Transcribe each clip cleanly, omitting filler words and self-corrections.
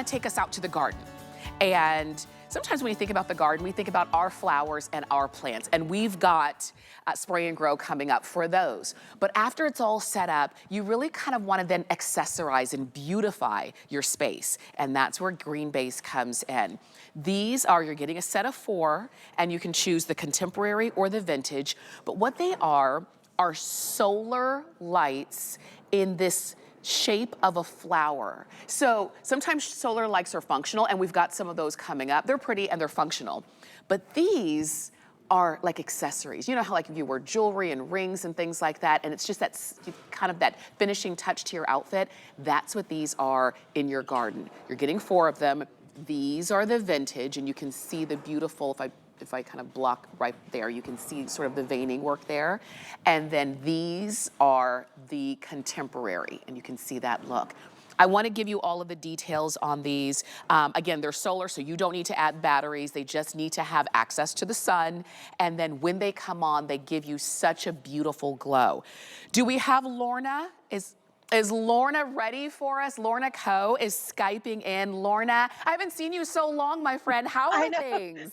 Take us out to the garden. And sometimes when you think about the garden, we think about our flowers and our plants. And we've got spray and grow coming up for those. But after it's all set up, you really kind of want to then accessorize and beautify your space. And that's where GreanBase comes in. These are, you're getting a set of 4, and you can choose the contemporary or the vintage. But what they are solar lights in this shape of a flower. So sometimes solar lights are functional, and we've got some of those coming up. They're pretty and they're functional. But these are like accessories. You know how like you wear jewelry and rings and things like that, and it's just that kind of that finishing touch to your outfit. That's what these are in your garden. You're getting 4 of them. These are the vintage, and you can see the beautiful, if I kind of block right there, you can see sort of the veining work there. And then these are the contemporary, and you can see that look. I want to give you all of the details on these. Again, they're solar, so you don't need to add batteries. They just need to have access to the sun. And then when they come on, they give you such a beautiful glow. Do we have Lorna? Is Lorna ready for us? Lorna Coe is Skyping in. Lorna, I haven't seen you so long, my friend. How are things?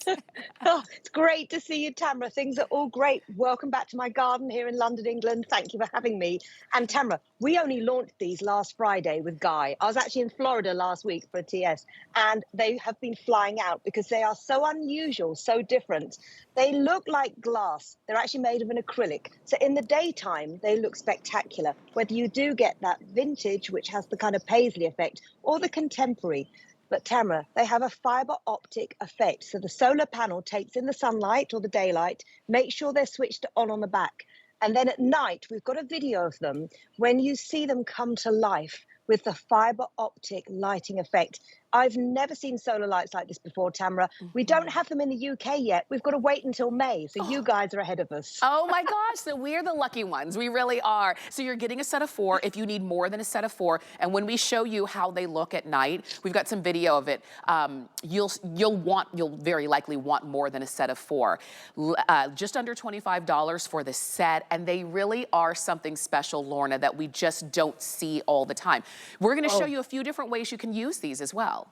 Oh, it's great to see you, Tamara. Things are all great. Welcome back to my garden here in London, England. Thank you for having me. And Tamara, we only launched these last Friday with Guy. I was actually in Florida last week for a TS, and they have been flying out because they are so unusual, so different. They look like glass. They're actually made of an acrylic. So in the daytime, they look spectacular. Whether you do get that vintage, which has the kind of paisley effect, or the contemporary. But Tamara, they have a fiber optic effect. So the solar panel takes in the sunlight or the daylight, make sure they're switched on the back. And then at night, we've got a video of them when you see them come to life with the fiber optic lighting effect. I've never seen solar lights like this before, Tamara. We don't have them in the UK yet. We've got to wait until May. So you guys are ahead of us. Oh my gosh, so we're the lucky ones. We really are. So you're getting a set of 4 if you need more than a set of 4. And when we show you how they look at night, we've got some video of it. You'll very likely want more than a set of 4. Just under $25 for the set. And they really are something special, Lorna, that we just don't see all the time. We're going to show you a few different ways you can use these as well.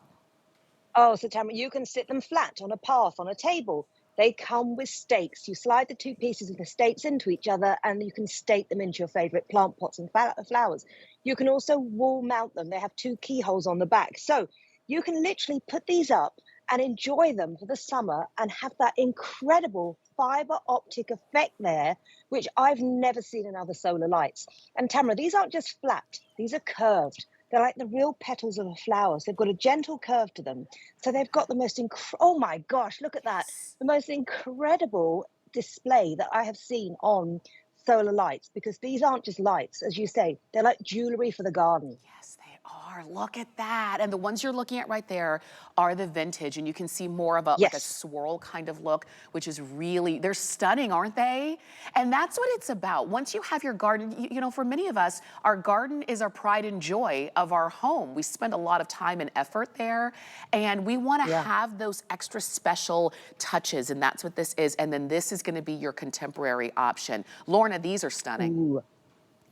Oh, so Tamara, you can sit them flat on a path, on a table. They come with stakes. You slide the 2 pieces of the stakes into each other, and you can stake them into your favorite plant pots and flowers. You can also wall mount them. They have 2 keyholes on the back. So you can literally put these up and enjoy them for the summer and have that incredible fiber optic effect there, which I've never seen in other solar lights. And Tamara, these aren't just flat. These are curved. They're like the real petals of a flower. So they've got a gentle curve to them. So they've got the most, oh my gosh, look at that. The most incredible display that I have seen on solar lights, because these aren't just lights, as you say, they're like jewelry for the garden. Yes, they are. Look at that. And the ones you're looking at right there are the vintage, and you can see more of like a swirl kind of look, which is really, they're stunning, aren't they? And that's what it's about. Once you have your garden, you know, for many of us, our garden is our pride and joy of our home. We spend a lot of time and effort there, and we want to have those extra special touches, and that's what this is. And then this is going to be your contemporary option. Lorna, these are stunning. Ooh.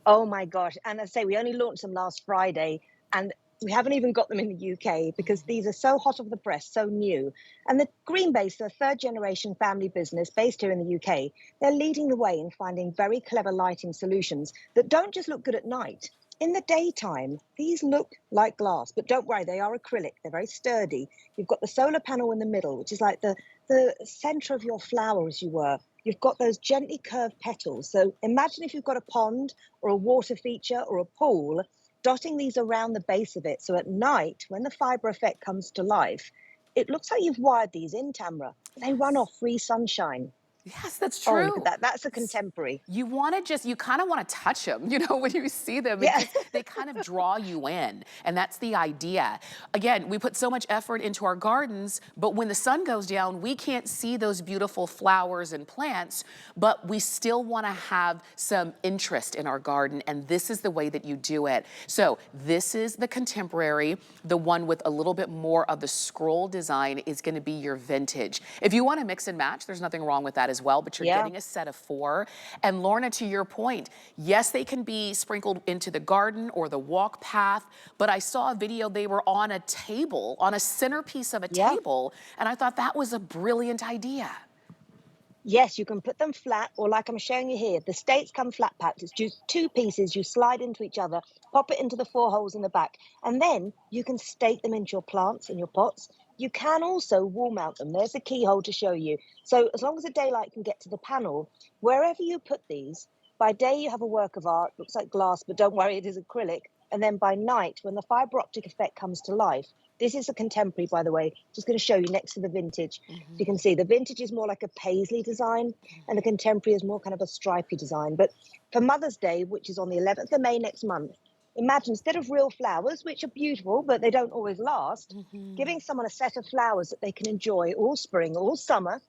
Oh my gosh. And as I say, we only launched them last Friday, and we haven't even got them in the UK because these are so hot off the press, so new. And the GreanBase, the 3rd generation family business based here in the UK, they're leading the way in finding very clever lighting solutions that don't just look good at night. In the daytime, these look like glass, but don't worry, they are acrylic. They're very sturdy. You've got the solar panel in the middle, which is like the center of your flower, as you were. You've got those gently curved petals. So imagine if you've got a pond or a water feature or a pool, dotting these around the base of it. So at night, when the fiber effect comes to life, it looks like you've wired these in, Tamara. They run off free sunshine. Yes, that's true. Oh, look at that. That's a contemporary. You want to you kind of want to touch them, you know, when you see them. They kind of draw you in. And that's the idea. Again, we put so much effort into our gardens, but when the sun goes down, we can't see those beautiful flowers and plants, but we still want to have some interest in our garden. And this is the way that you do it. So this is the contemporary. The one with a little bit more of the scroll design is going to be your vintage. If you want to mix and match, there's nothing wrong with that as well, but you're Yeah. getting a set of 4. And Lorna, to your point, yes, they can be sprinkled into the garden or the walk path, but I saw a video they were on a table, on a centerpiece of a Yeah. table, and I thought that was a brilliant idea. Yes, you can put them flat, or like I'm showing you here, the States come flat packed. It's just 2 pieces, you slide into each other, pop it into the 4 holes in the back, and then you can stake them into your plants and your pots. You can also wall mount them. There's the keyhole to show you. So as long as the daylight can get to the panel, wherever you put these, by day you have a work of art, looks like glass, but don't worry, it is acrylic. And then by night, when the fiber optic effect comes to life, this is a contemporary, by the way, just going to show you next to the vintage. You can see the vintage is more like a paisley design, and the contemporary is more kind of a stripy design. But for Mother's Day, which is on the 11th of May next month, imagine instead of real flowers, which are beautiful, but they don't always last, giving someone a set of flowers that they can enjoy all spring, all summer.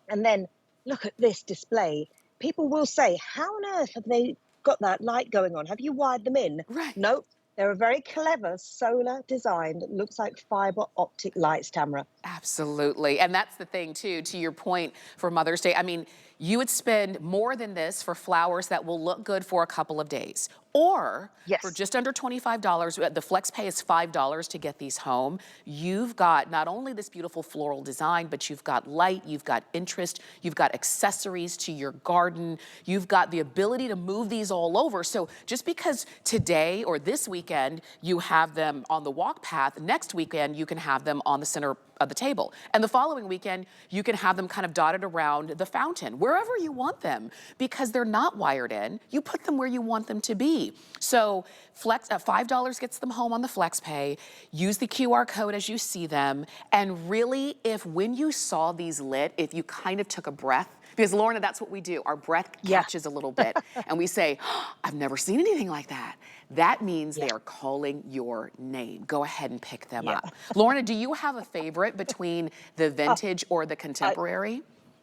And then look at this display. People will say, how on earth have they got that light going on? Have you wired them in? Right. Nope. They're a very clever solar design that looks like fiber optic lights, Tamara. Absolutely. And that's the thing, too, to your point for Mother's Day. I mean, you would spend more than this for flowers that will look good for a couple of days. Or Yes. for just under $25, the flex pay is $5 to get these home. You've got not only this beautiful floral design, but you've got light, you've got interest, you've got accessories to your garden, you've got the ability to move these all over. So just because today or this weekend you have them on the walk path, next weekend you can have them on the center of the table. And the following weekend, you can have them kind of dotted around the fountain, wherever you want them, because they're not wired in. You put them where you want them to be. So $5 gets them home on the flex pay. Use the QR code as you see them. And really, if when you saw these lit, if you kind of took a breath, because Lorna, that's what we do. Our breath catches a little bit and we say, oh, I've never seen anything like that. That means they are calling your name. Go ahead and pick them up. Lorna, do you have a favorite between the vintage or the contemporary?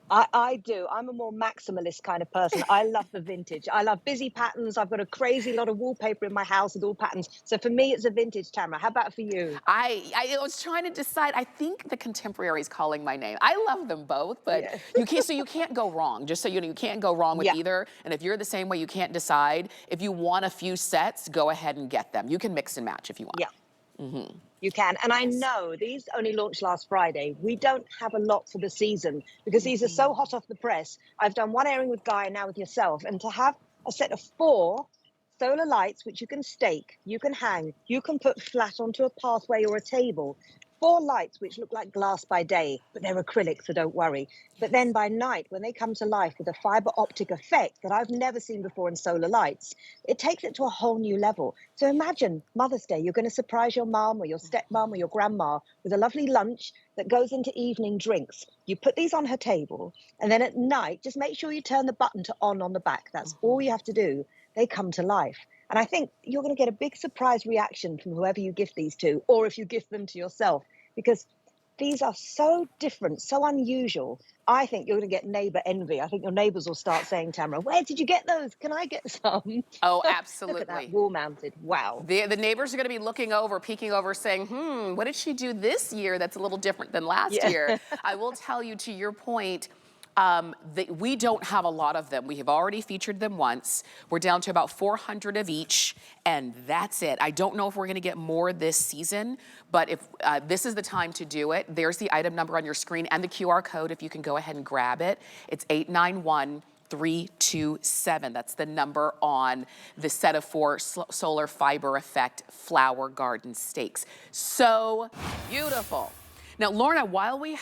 I do. I'm a more maximalist kind of person. I love the vintage. I love busy patterns. I've got a crazy lot of wallpaper in my house with all patterns. So for me, it's a vintage, Tamara. How about for you? I was trying to decide. I think the contemporary is calling my name. I love them both, but Yeah. you can't go wrong. Just so you know, you can't go wrong with either. And if you're the same way, you can't decide. If you want a few sets, go ahead and get them. You can mix and match if you want. Yeah. You can. And I know these only launched last Friday. We don't have a lot for the season because these are so hot off the press. I've done one airing with Guy and now with yourself. And to have a set of 4 solar lights, which you can stake, you can hang, you can put flat onto a pathway or a table. 4 lights which look like glass by day, but they're acrylic, so don't worry. But then by night, when they come to life with a fiber optic effect that I've never seen before in solar lights, it takes it to a whole new level. So imagine Mother's Day, you're going to surprise your mom or your stepmom or your grandma with a lovely lunch that goes into evening drinks. You put these on her table, and then at night, just make sure you turn the button to on the back. That's all you have to do. They come to life. And I think you're going to get a big surprise reaction from whoever you gift these to, or if you gift them to yourself, because these are so different, so unusual. I think you're going to get neighbor envy. I think your neighbors will start saying, Tamara, where did you get those? Can I get some? Oh, Look at that, absolutely. wall mounted. Wow. The neighbors are going to be looking over, peeking over, saying, what did she do this year that's a little different than last year? I will tell you, to your point, we don't have a lot of them. We have already featured them once. We're down to about 400 of each, and that's it. I don't know if we're going to get more this season, but if this is the time to do it. There's the item number on your screen and the QR code if you can go ahead and grab it. It's 891-327. That's the number on the set of 4 solar fiber effect flower garden stakes. So beautiful. Now, Lorna, while we